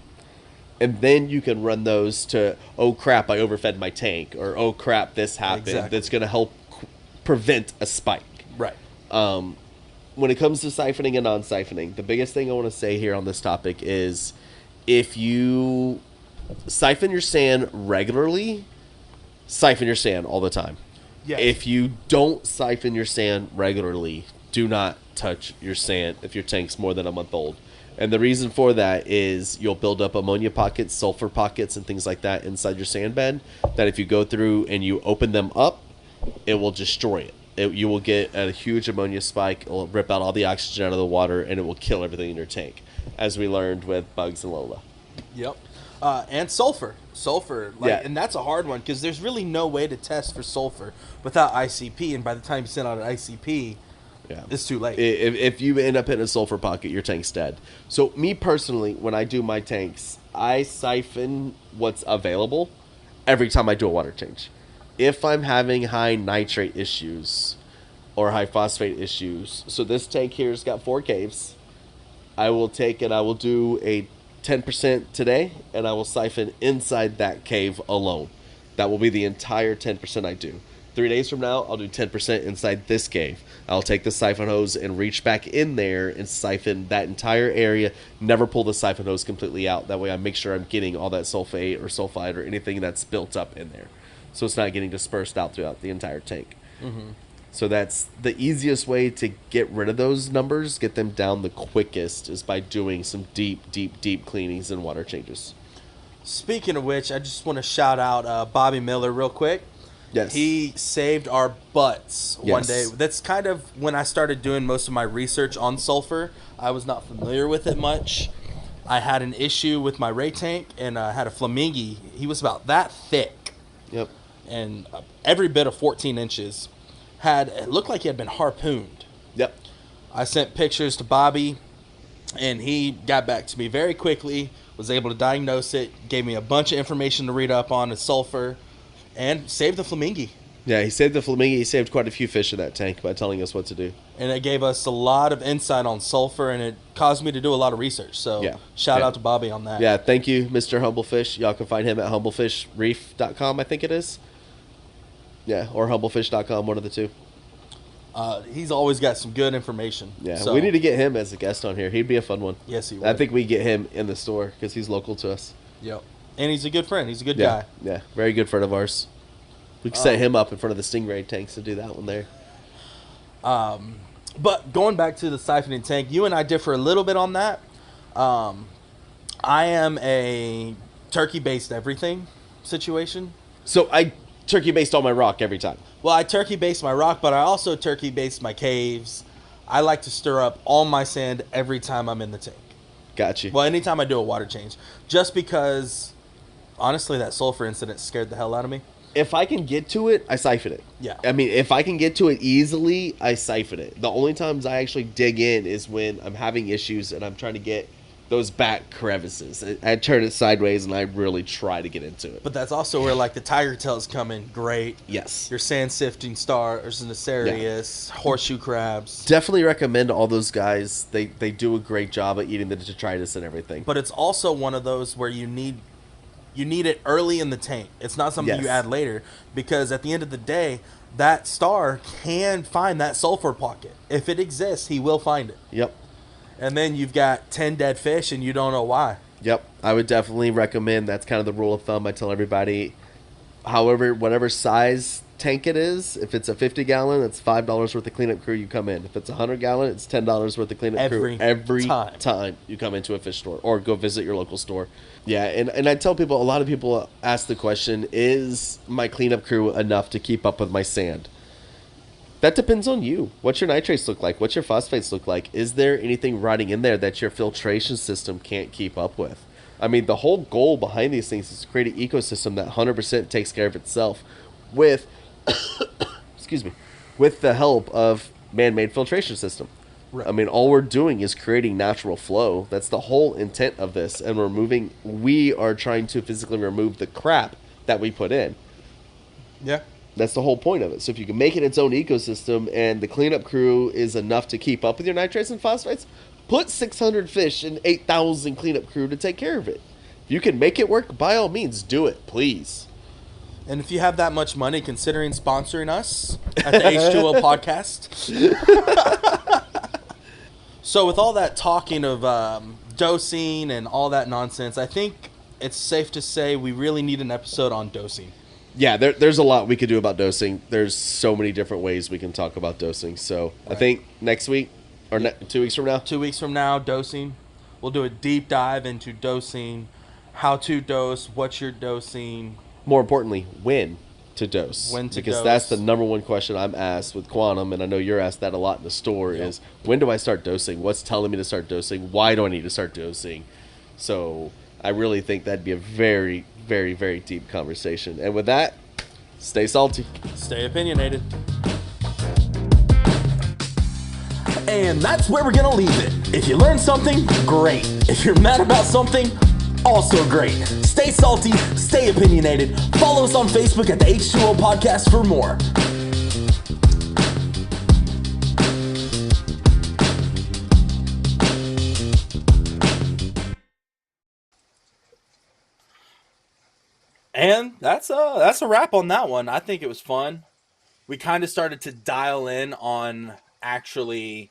And then you can run those to, oh crap, I overfed my tank, or oh crap, this happened. Exactly. That's going to help prevent a spike. Right. When it comes to siphoning and non-siphoning, the biggest thing I want to say here on this topic is if you siphon your sand regularly, siphon your sand all the time. Yes. If you don't siphon your sand regularly, do not touch your sand if your tank's more than a month old. And the reason for that is you'll build up ammonia pockets, sulfur pockets, and things like that inside your sand bed that if you go through and you open them up, it will destroy it. You will get a huge ammonia spike. It will rip out all the oxygen out of the water, and it will kill everything in your tank, as we learned with Bugs and Lola. Yep. And sulfur. And that's a hard one because there's really no way to test for sulfur without ICP, and by the time you send out an ICP, it's too late. If you end up hitting a sulfur pocket, your tank's dead. So me personally, when I do my tanks, I siphon what's available every time I do a water change. If I'm having high nitrate issues or high phosphate issues, so this tank here's got 4 caves, I will take and I will do a 10% today, and I will siphon inside that cave alone. That will be the entire 10% I do. 3 days from now, I'll do 10% inside this cave. I'll take the siphon hose and reach back in there and siphon that entire area. Never pull the siphon hose completely out. That way I make sure I'm getting all that sulfate or sulfide or anything that's built up in there, so it's not getting dispersed out throughout the entire tank. Mm-hmm. So that's the easiest way to get rid of those numbers, get them down the quickest, is by doing some deep cleanings and water changes. Speaking of which, I just want to shout out Bobby Miller real quick. Yes. He saved our butts one day. That's kind of when I started doing most of my research on sulfur. I was not familiar with it much. I had an issue with my ray tank, and I had a flamingo. He was about that thick. Yep. And every bit of 14 inches. It looked like he had been harpooned. Yep. I sent pictures to Bobby, and he got back to me very quickly, was able to diagnose it, gave me a bunch of information to read up on the sulfur, and saved the flamingo. Yeah, he saved the flamingo. He saved quite a few fish in that tank by telling us what to do. And it gave us a lot of insight on sulfur, and it caused me to do a lot of research. So shout out to Bobby on that. Yeah, thank you, Mr. Humblefish. Y'all can find him at humblefishreef.com, I think it is. Yeah, or humblefish.com, one of the two. He's always got some good information. Yeah, so, we need to get him as a guest on here. He'd be a fun one. Yes, he would. I think we get him in the store because he's local to us. Yep. And he's a good friend. He's a good Yeah, guy. yeah, very good friend of ours. We can set him up in front of the Stingray tanks to do that one there. But going back to the siphoning tank, you and I differ a little bit on that. I am a turkey-based everything situation. So I turkey-based all my rock every time. Well, I turkey-based my rock, but I also turkey-based my caves. I like to stir up all my sand every time I'm in the tank. Gotcha. Well, anytime I do a water change. Just because, honestly, that sulfur incident scared the hell out of me. If I can get to it, I siphon it. Yeah. I mean, if I can get to it easily, I siphon it. The only times I actually dig in is when I'm having issues and I'm trying to get those back crevices. I turn it sideways and I really try to get into it. But that's also where, like, the tiger tails come in great. Yes. Your sand sifting stars, Nacerius, horseshoe crabs. Definitely recommend all those guys. They do a great job at eating the detritus and everything. But it's also one of those where you need it early in the tank. It's not something you add later, because at the end of the day, that star can find that sulfur pocket. If it exists, he will find it. Yep. And then you've got 10 dead fish and you don't know why. Yep. I would definitely recommend, that's kind of the rule of thumb I tell everybody. However, whatever size tank it is, if it's a 50-gallon, it's $5 worth of cleanup crew you come in. If it's a 100-gallon, it's $10 worth of cleanup crew every time you come into a fish store or go visit your local store. Yeah, and I tell people, a lot of people ask the question, is my cleanup crew enough to keep up with my sand? That depends on you. What's your nitrates look like? What's your phosphates look like? Is there anything rotting in there that your filtration system can't keep up with? I mean, the whole goal behind these things is to create an ecosystem that 100% takes care of itself with, excuse me, with the help of man-made filtration system. Right. I mean, all we're doing is creating natural flow. That's the whole intent of this, and we are trying to physically remove the crap that we put in. Yeah. That's the whole point of it. So if you can make it its own ecosystem and the cleanup crew is enough to keep up with your nitrates and phosphates, put 600 fish and 8,000 cleanup crew to take care of it. If you can make it work, by all means, do it, please. And if you have that much money, considering sponsoring us at the H2O podcast. So with all that talking of dosing and all that nonsense, I think it's safe to say we really need an episode on dosing. Yeah, there's a lot we could do about dosing. There's so many different ways we can talk about dosing. So I think next week or 2 weeks from now. 2 weeks from now, dosing. We'll do a deep dive into dosing, how to dose, what you're dosing. More importantly, when to dose. When to because dose. that's the number one question I'm asked with Quantum, and I know you're asked that a lot in the store, is when do I start dosing? What's telling me to start dosing? Why do I need to start dosing? So I really think that'd be a very, very, very deep conversation. And with that, stay salty. Stay opinionated. And that's where we're going to leave it. If you learned something, great. If you're mad about something, also great. Stay salty, stay opinionated. Follow us on Facebook at the H2O Podcast for more. And that's a wrap on that one. I think it was fun. We kind of started to dial in on actually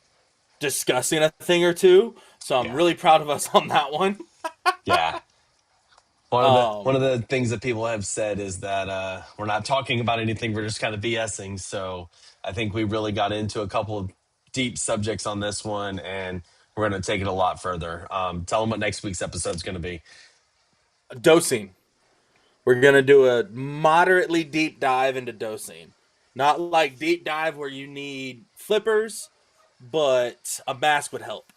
discussing a thing or two. So I'm really proud of us on that one. Yeah. One of the things that people have said is that we're not talking about anything. We're just kind of BSing. So I think we really got into a couple of deep subjects on this one, and we're going to take it a lot further. Tell them what next week's episode is going to be. Dosing. We're going to do a moderately deep dive into dosing. Not like deep dive where you need flippers, but a mask would help.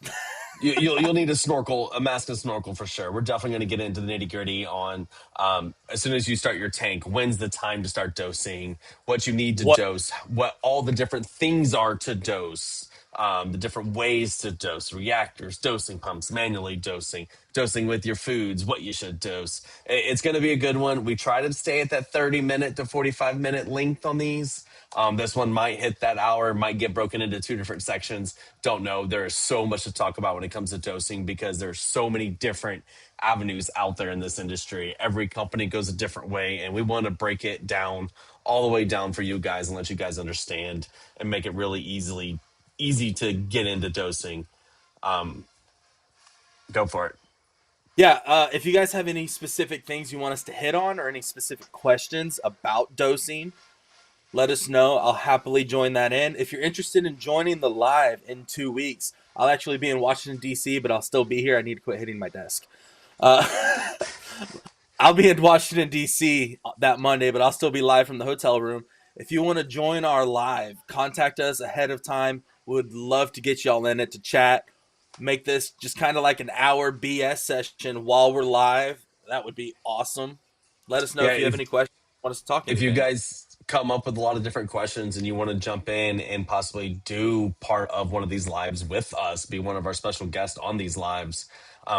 You'll need a snorkel, a mask and snorkel for sure. We're definitely going to get into the nitty gritty on as soon as you start your tank, when's the time to start dosing, what you need to What dose, what all the different things are to dose, the different ways to dose, reactors, dosing pumps, manually dosing, dosing with your foods, what you should dose. It's going to be a good one. We try to stay at that 30-minute to 45-minute length on these. This one might hit that hour, might get broken into two different sections. Don't know. There is so much to talk about when it comes to dosing because there's so many different avenues out there in this industry. Every company goes a different way, and we want to break it down all the way down for you guys and let you guys understand and make it really easy to get into dosing. Go for it. Yeah, if you guys have any specific things you want us to hit on or any specific questions about dosing, let us know. I'll happily join that in. If you're interested in joining the live in 2 weeks, I'll actually be in Washington, D.C., but I'll still be here. I need to quit hitting my desk. I'll be in Washington, D.C. that Monday, but I'll still be live from the hotel room. If you want to join our live, contact us ahead of time. We would love to get y'all in it to chat. Make this just kind of like an hour BS session while we're live. That would be awesome. Let us know Yeah, if you have any questions. Want us to talk if you anything. guys come up with a lot of different questions and you want to jump in and possibly do part of one of these lives with us, be one of our special guests on these lives,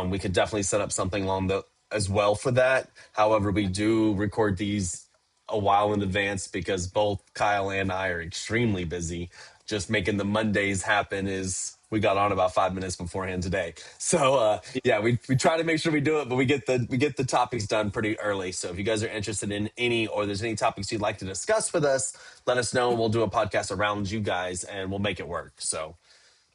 we could definitely set up something along the as well for that. However, we do record these a while in advance because both Kyle and I are extremely busy. Just making the Mondays happen is we got on about 5 minutes beforehand today. So yeah, we try to make sure we do it, but we get the topics done pretty early. So if you guys are interested in any or there's any topics you'd like to discuss with us, let us know and we'll do a podcast around you guys and we'll make it work. So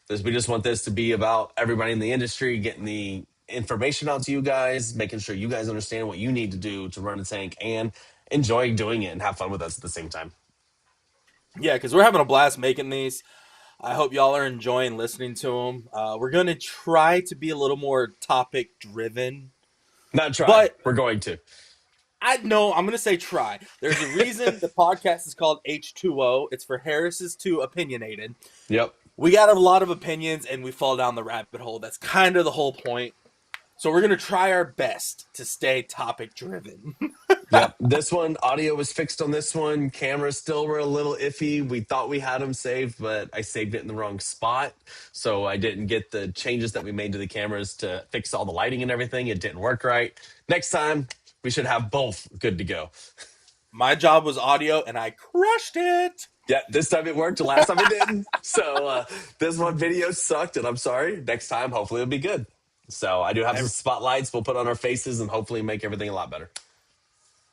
we just want this to be about everybody in the industry getting the information out to you guys, making sure you guys understand what you need to do to run a tank and enjoy doing it and have fun with us at the same time. Yeah, because we're having a blast making these. I hope y'all are enjoying listening to them. We're going to try to be a little more topic driven, Not try. but We're going to. I'm going to say try. There's a reason the podcast is called H2O. It's for Harris's Too Opinionated. Yep. We got a lot of opinions and we fall down the rabbit hole. That's kind of the whole point. So we're gonna try our best to stay topic driven. Yep. This one, audio was fixed on this one. Cameras still were a little iffy. We thought we had them saved, but I saved it in the wrong spot. So I didn't get the changes that we made to the cameras to fix all the lighting and everything. It didn't work right. Next time, we should have both good to go. My job was audio, and I crushed it. Yeah, this time it worked. The last time it didn't. So this one video sucked, and I'm sorry. Next time, hopefully it'll be good. So I do have some Every spotlights we'll put on our faces and hopefully make everything a lot better.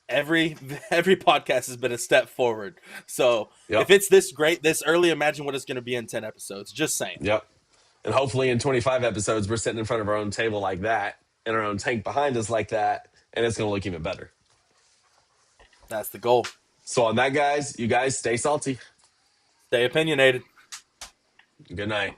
every, every podcast has been a step forward. So if Yep. it's this great this early, imagine what it's going to be in 10 episodes. Just saying. Yep. And hopefully in 25 episodes, we're sitting in front of our own table like that and our own tank behind us like that. And it's going to look even better. That's the goal. So on that, guys, you guys stay salty. Stay opinionated. Good night.